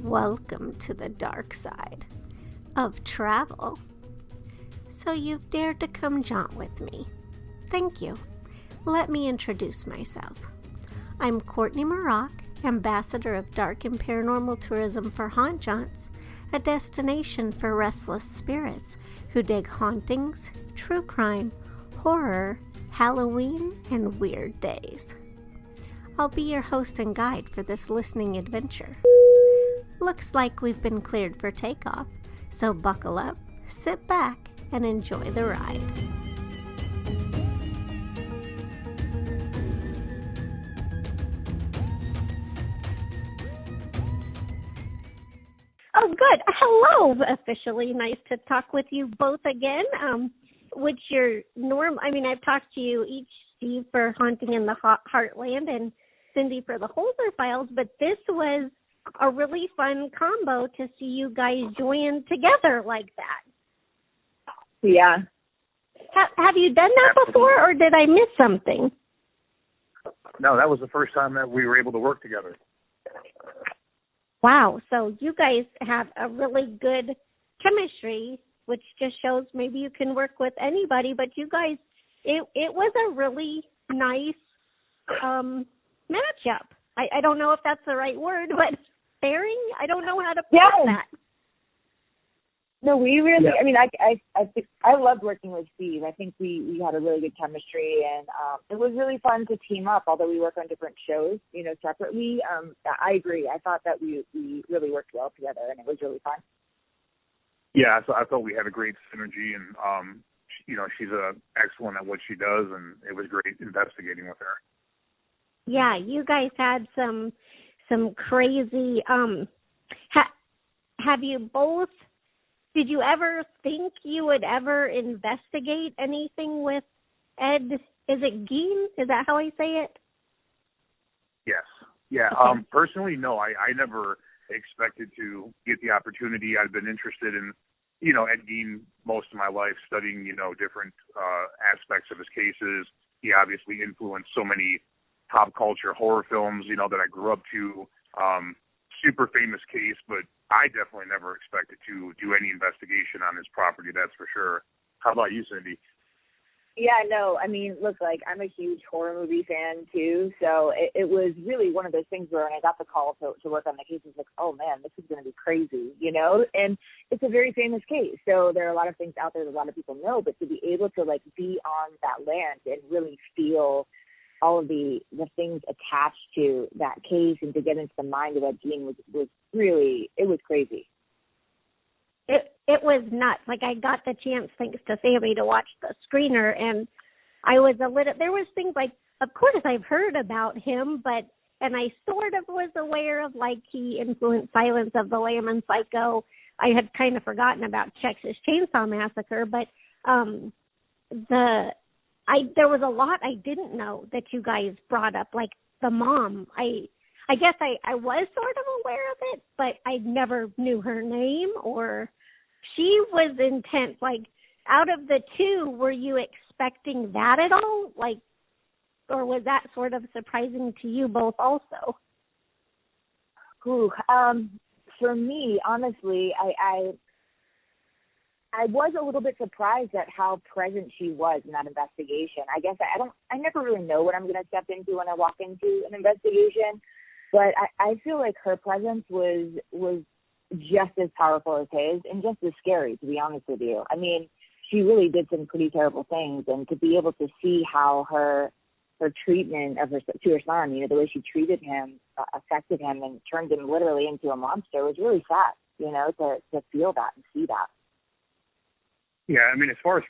Welcome to the dark side of travel. So you've dared to come jaunt with me. Thank you. Let me introduce myself. I'm Courtney Maroc, ambassador of dark and paranormal tourism for Haunt Jaunts, a destination for restless spirits who dig hauntings, true crime, horror, Halloween, and weird days. I'll be your host and guide for this listening adventure. Looks like we've been cleared for takeoff, so buckle up, sit back, and enjoy the ride. Oh, good. Hello. Officially nice to talk with you both again. Which your I've talked to you each, Steve, for Haunting in the Heartland and Cindy for the Holzer Files, but this was a really fun combo to see you guys join together like that. Yeah. Have you done that before, or did I miss something? No, that was the first time that we were able to work together. Wow, so you guys have a really good chemistry, which just shows maybe you can work with anybody, but you guys, it was a really nice matchup. I don't know if that's the right word, but pairing? I don't know how to put that. No, we really, I loved working with Steve. I think we had a really good chemistry, and it was really fun to team up, although we work on different shows, separately. I agree. I thought that we really worked well together, and it was really fun. Yeah, so I thought we had a great synergy, and, she's excellent at what she does, and it was great investigating with her. Yeah, you guys had some crazy, have you both, did you ever think you would ever investigate anything with Ed? Is it Gein? Is that how I say it? Yes. Yeah. Okay. Personally, no, I never expected to get the opportunity. I've been interested in, Ed Gein most of my life, studying, different aspects of his cases. He obviously influenced so many pop culture horror films, that I grew up to. Super famous case, but I definitely never expected to do any investigation on his property, that's for sure. How about you, Cindy? Yeah, no, look, I'm a huge horror movie fan too, so it was really one of those things where when I got the call to work on the case, I was like, oh man, this is going to be crazy, and it's a very famous case, so there are a lot of things out there that a lot of people know, but to be able to be on that land and really feel all of the things attached to that case and to get into the mind of Ed Gein was really, it was crazy. It was nuts. I got the chance, thanks to Sammy, to watch the screener, and I was there was things of course I've heard about him, and I sort of was aware of, he influenced Silence of the Lamb and Psycho. I had kind of forgotten about Texas Chainsaw Massacre, but there was a lot I didn't know that you guys brought up, like the mom. I guess I was sort of aware of it, but I never knew her name, or she was intense. Out of the two, were you expecting that at all? Or was that sort of surprising to you both also? For me, honestly, I was a little bit surprised at how present she was in that investigation. I guess I never really know what I'm going to step into when I walk into an investigation, but I feel like her presence was just as powerful as his and just as scary, to be honest with you. She really did some pretty terrible things, and to be able to see how her treatment of to her son, the way she treated him affected him and turned him literally into a monster was really sad, to feel that and see that. Yeah, as far as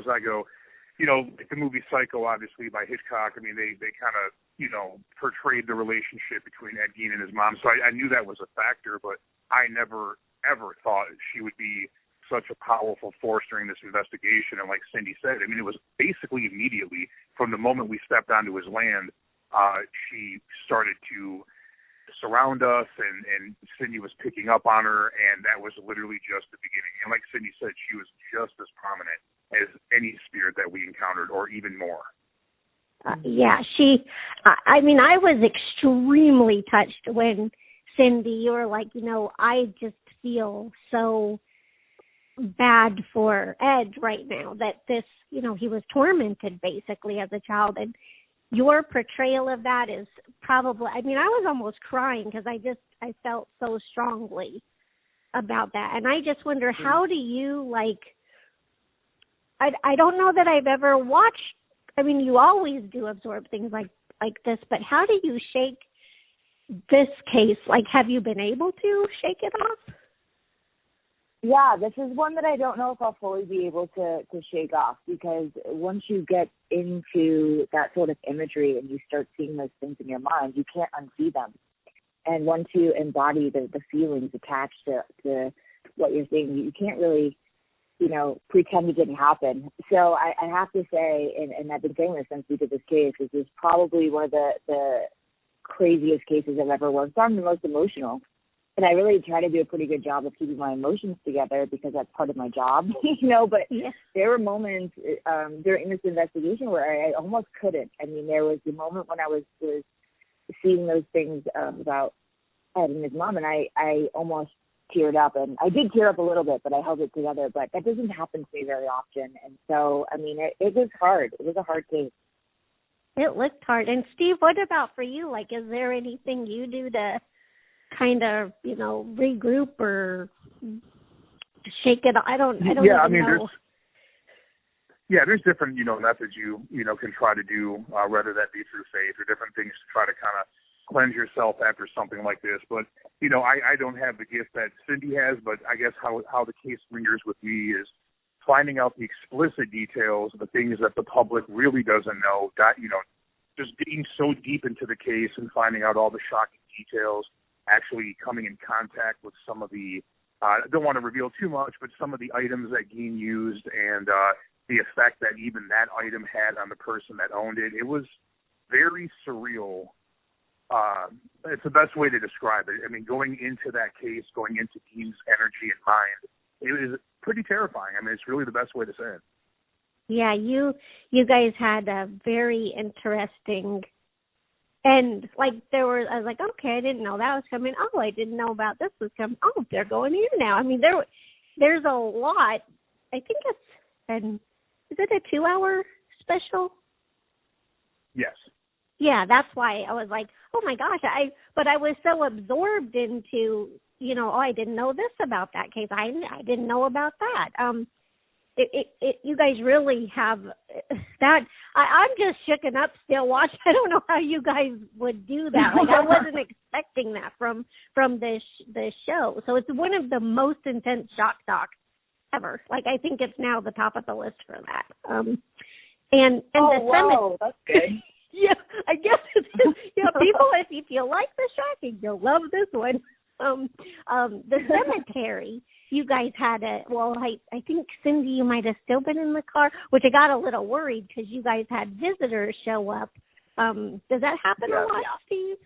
I go, the movie Psycho, obviously, by Hitchcock, they kind of, portrayed the relationship between Ed Gein and his mom. So I knew that was a factor, but I never, ever thought she would be such a powerful force during this investigation. And like Cindy said, it was basically immediately from the moment we stepped onto his land, she started to surround us, and Cindy was picking up on her, and that was literally just the beginning. And like Cindy said, she was just as prominent as any spirit that we encountered, or even more. I was extremely touched when Cindy, you were like, I just feel so bad for Ed right now that this, he was tormented basically as a child. And your portrayal of that is probably, I was almost crying because I felt so strongly about that. And I just wonder, how do you, I don't know that I've ever watched, you always do absorb things like this, but how do you shake this case? Have you been able to shake it off? Yeah, this is one that I don't know if I'll fully be able to shake off, because once you get into that sort of imagery and you start seeing those things in your mind, you can't unsee them. And once you embody the feelings attached to what you're seeing, you can't really, pretend it didn't happen. So I have to say, and I've been saying this since we did this case, this is probably one of the craziest cases I've ever worked on, the most emotional. And I really try to do a pretty good job of keeping my emotions together because that's part of my job, but yeah. There were moments during this investigation where I almost couldn't. There was the moment when I was seeing those things about Ed and his mom, and I almost teared up. And I did tear up a little bit, but I held it together. But that doesn't happen to me very often. And so, it was hard. It was a hard case. It looked hard. And Steve, what about for you? Is there anything you do to kind of, regroup or shake it? I don't know. There's different, methods you can try to do, whether that be through faith or different things to try to kind of cleanse yourself after something like this. But, I don't have the gift that Cindy has, but I guess how the case lingers with me is finding out the explicit details, the things that the public really doesn't know, just digging so deep into the case and finding out all the shocking details, actually coming in contact with some of the, I don't want to reveal too much, but some of the items that Gein used and the effect that even that item had on the person that owned it. It was very surreal. It's the best way to describe it. Going into that case, going into Gein's energy and mind, it was pretty terrifying. It's really the best way to say it. Yeah, you guys had a very interesting end. I was like, okay, I didn't know that was coming. Oh, I didn't know about this was coming. Oh, they're going here now. There's a lot. I think is it a 2-hour special? Yes. Yeah, that's why I was like, oh my gosh, but I was so absorbed into, I didn't know this about that case. I didn't know about that. You guys really have that. I'm just shooken up still watching. I don't know how you guys would do that. I wasn't expecting that from the show. So it's one of the most intense shock docs ever. I think it's now the top of the list for that. And wow, that's good. Yeah, I guess it is. People, if you like the shocking, you'll love this one. The cemetery, you guys had I think, Cindy, you might have still been in the car, which I got a little worried because you guys had visitors show up. Does that happen a lot, Steve?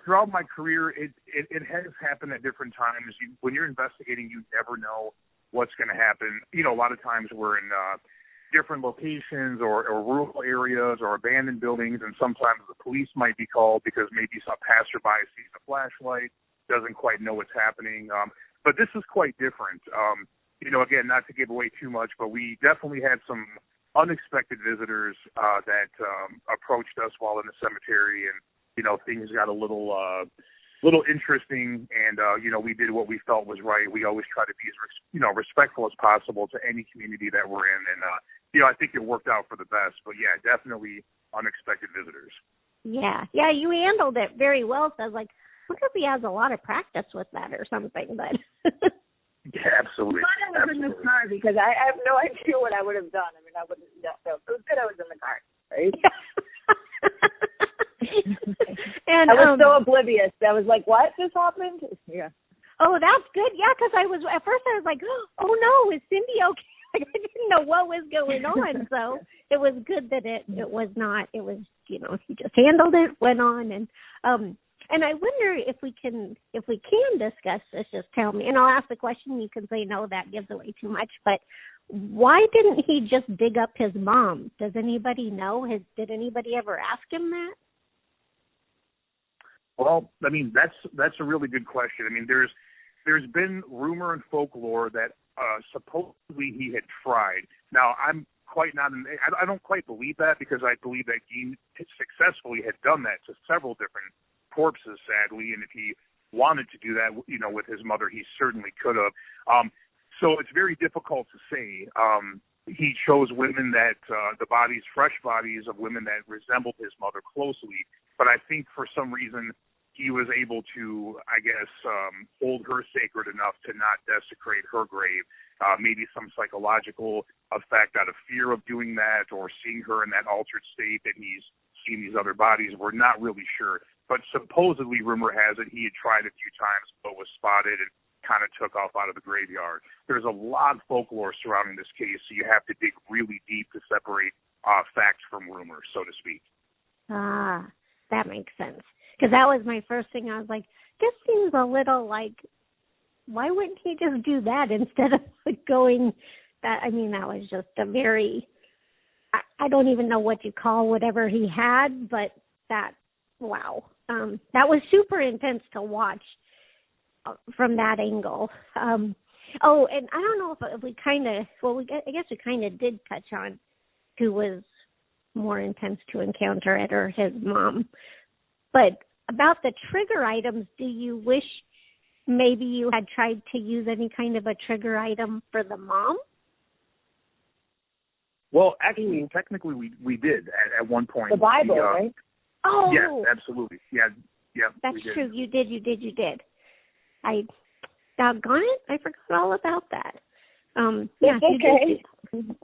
Throughout my career, it has happened at different times. When you're investigating, you never know what's going to happen. A lot of times we're in different locations or rural areas or abandoned buildings, and sometimes the police might be called because maybe some passerby sees a flashlight, doesn't quite know what's happening. But this is quite different. Again, not to give away too much, but we definitely had some unexpected visitors that approached us while in the cemetery, and things got a little interesting, and we did what we felt was right. We always try to be as respectful as possible to any community that we're in, and I think it worked out for the best. But yeah, definitely unexpected visitors. Yeah, you handled it very well. So I was like, I wonder if he has a lot of practice with that or something. But yeah, absolutely. I'm glad I was in the car because I have no idea what I would have done. I wouldn't. So it was good I was in the car, right? And I was so oblivious. I was like, what just happened? Yeah. Oh, that's good. Yeah, because at first I was like, oh no, is Cindy okay? I didn't know what was going on. So it was good that it was not. It was, he just handled it, went on, and I wonder if we can discuss this. Just tell me, and I'll ask the question. You can say no, that gives away too much. But why didn't he just dig up his mom? Does anybody know? Did anybody ever ask him that? Well, I mean, that's a really good question. I mean, there's been rumor and folklore that supposedly he had tried. Now, I'm quite not. I don't quite believe that, because I believe that Gein successfully had done that to several different corpses, sadly. And if he wanted to do that, with his mother, he certainly could have. So it's very difficult to say. He chose women that fresh bodies of women that resembled his mother closely. But I think for some reason he was able to, I guess, hold her sacred enough to not desecrate her grave. Maybe some psychological effect out of fear of doing that, or seeing her in that altered state that he's seen these other bodies. We're not really sure. But supposedly, rumor has it, he had tried a few times but was spotted and kind of took off out of the graveyard. There's a lot of folklore surrounding this case, so you have to dig really deep to separate facts from rumors, so to speak. Ah, that makes sense. Because that was my first thing. I was like, this seems a little like, why wouldn't he just do that instead of going that? I mean, that was just a very, I don't even know what you call whatever he had, but that, wow. That was super intense to watch from that angle. And I don't know if we kind of, I guess we kind of did touch on who was more intense to encounter, Ed or his mom. But about the trigger items, do you wish maybe you had tried to use any kind of a trigger item for the mom? Well, actually, technically, we did at one point. The Bible, right? Oh, yes, absolutely. Yeah. That's true. You did. I doggone it, I forgot all about that. Yeah, okay. And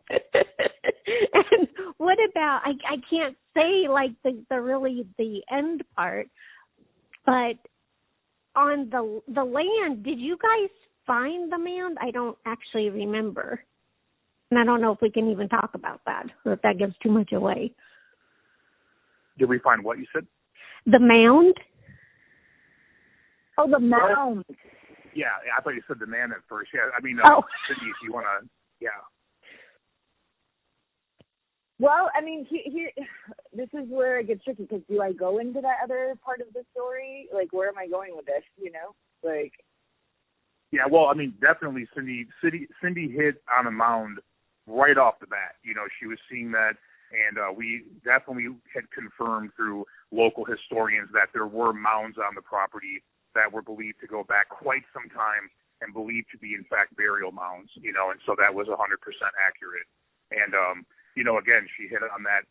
what about? I can't say like the end part, but on the land, did you guys find the mound? I don't actually remember, and I don't know if we can even talk about that, or if that gives too much away. Did we find what you said? The mound. Oh, the mound. Yeah, I thought you said the man at first. Yeah, I mean, Cindy, if you want to, yeah. Well, I mean, here, this is where it gets tricky, because do I go into that other part of the story? Like, where am I going with this, Like... Yeah, well, I mean, definitely Cindy hit on a mound right off the bat. She was seeing that, and we definitely had confirmed through local historians that there were mounds on the property that were believed to go back quite some time and believed to be, in fact, burial mounds, and so that was 100% accurate. And, again, she hit on that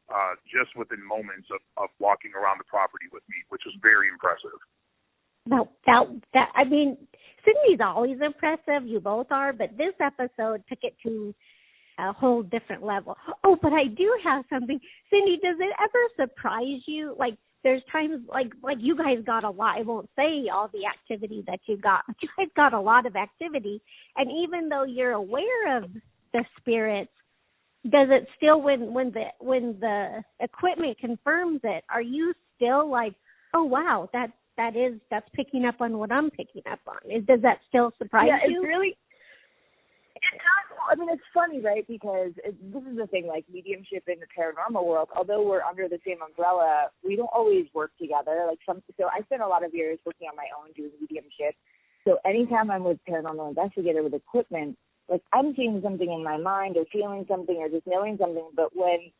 just within moments of walking around the property with me, which was very impressive. No, I mean, Cindy's always impressive. You both are, but this episode took it to a whole different level. Oh, but I do have something. Cindy, does it ever surprise you? Like, there's times like you guys got a lot. I won't say all the activity that you got, but you guys got a lot of activity. And even though you're aware of the spirits, does it still, when the equipment confirms it, are you still like, oh wow, that's picking up on what I'm picking up on? Does that still surprise you? Yeah, it's really. I mean, it's funny, right? Because this is the thing, like mediumship in the paranormal world, although we're under the same umbrella, we don't always work together. So I spent a lot of years working on my own doing mediumship. So anytime I'm with Paranormal Investigator with equipment, like I'm seeing something in my mind or feeling something or just knowing something, but when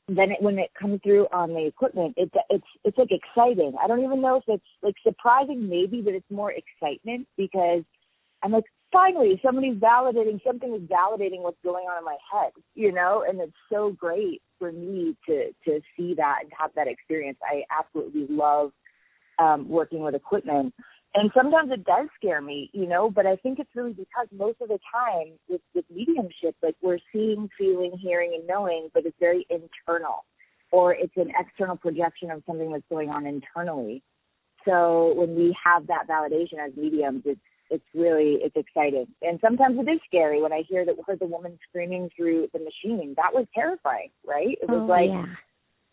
it comes through on the equipment, it's like exciting. I don't even know if it's like surprising maybe, but it's more excitement, because I'm like, finally, something is validating what's going on in my head, and it's so great for me to see that and have that experience. I absolutely love working with equipment. And sometimes it does scare me, but I think it's really because most of the time with mediumship, like we're seeing, feeling, hearing, and knowing, but it's very internal, or it's an external projection of something that's going on internally. So when we have that validation as mediums, it's exciting. And sometimes it is scary when I heard the woman screaming through the machine. That was terrifying, right? It was yeah.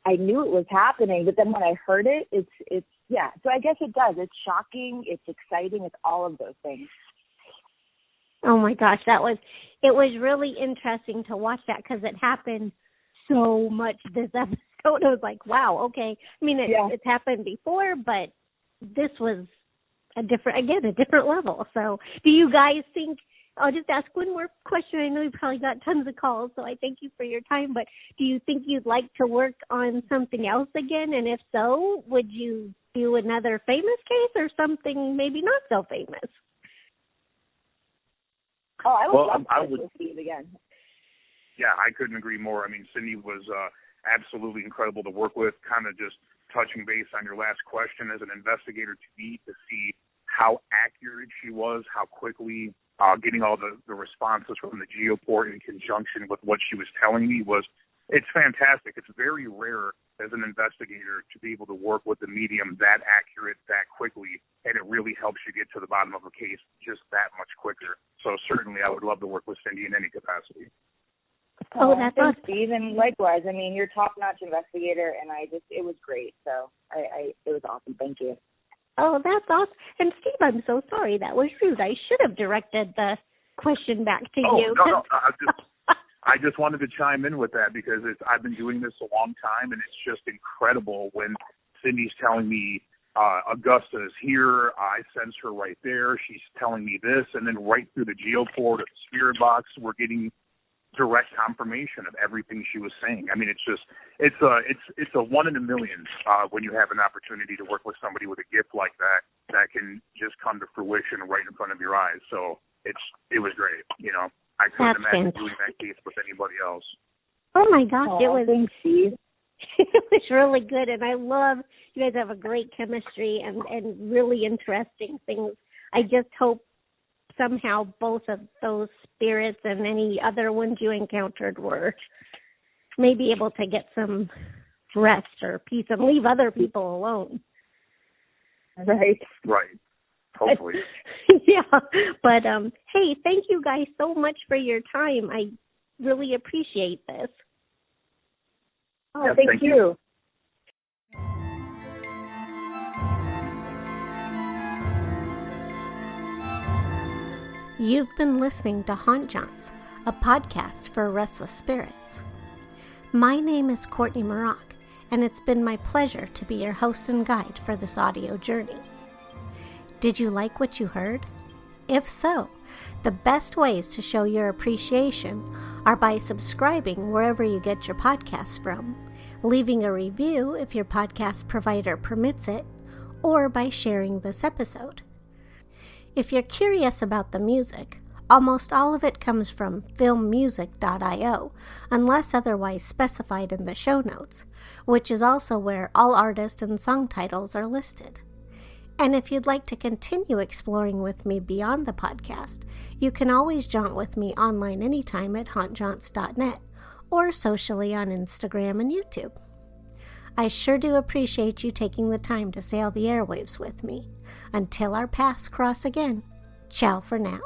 I knew it was happening, but then when I heard it, it's yeah. So I guess it does. It's shocking. It's exciting. It's all of those things. Oh my gosh, it was really interesting to watch that, because it happened so much this episode. I was like, wow, okay. I mean, it's happened before, but this was a different level. So do you guys think, I'll just ask one more question. I know you probably got tons of calls, so I thank you for your time, but do you think you'd like to work on something else again? And if so, would you do another famous case or something maybe not so famous? Oh, I would love to see it again. Yeah, I couldn't agree more. I mean, Cindy was absolutely incredible to work with. Kind of just touching base on your last question, as an investigator, to me, to see how accurate she was, how quickly getting all the responses from the geoport in conjunction with what she was telling me it's fantastic. It's very rare as an investigator to be able to work with the medium that accurate, that quickly, and it really helps you get to the bottom of a case just that much quicker. So certainly I would love to work with Cindy in any capacity. Oh, that's thanks, awesome. Steve, and likewise. I mean, you're a top-notch investigator, and it was great. So it was awesome. Thank you. Oh, that's awesome. And Steve, I'm so sorry. That was rude. I should have directed the question back to you. No. I just wanted to chime in with that because I've been doing this a long time, and it's just incredible when Cindy's telling me Augusta is here. I sense her right there. She's telling me this, and then right through the geoport or the spirit box, we're getting direct confirmation of everything she was saying. I mean, it's a one in a million when you have an opportunity to work with somebody with a gift like that can just come to fruition right in front of your eyes. So it was great. You know, I couldn't imagine doing that case with anybody else. Oh my gosh, it was. Thanks, Steve. It was really good, and I love you guys have a great chemistry and really interesting things. I just hope somehow both of those spirits and any other ones you encountered were maybe able to get some rest or peace and leave other people alone. Right. Hopefully. Yeah. But, hey, thank you guys so much for your time. I really appreciate this. Oh, yeah, thank you. You've been listening to Haunt Jaunts, a podcast for restless spirits. My name is Courtney Maroc, and it's been my pleasure to be your host and guide for this audio journey. Did you like what you heard? If so, the best ways to show your appreciation are by subscribing wherever you get your podcasts from, leaving a review if your podcast provider permits it, or by sharing this episode. If you're curious about the music, almost all of it comes from filmmusic.io, unless otherwise specified in the show notes, which is also where all artist and song titles are listed. And if you'd like to continue exploring with me beyond the podcast, you can always jaunt with me online anytime at hauntjaunts.net or socially on Instagram and YouTube. I sure do appreciate you taking the time to sail the airwaves with me. Until our paths cross again, ciao for now.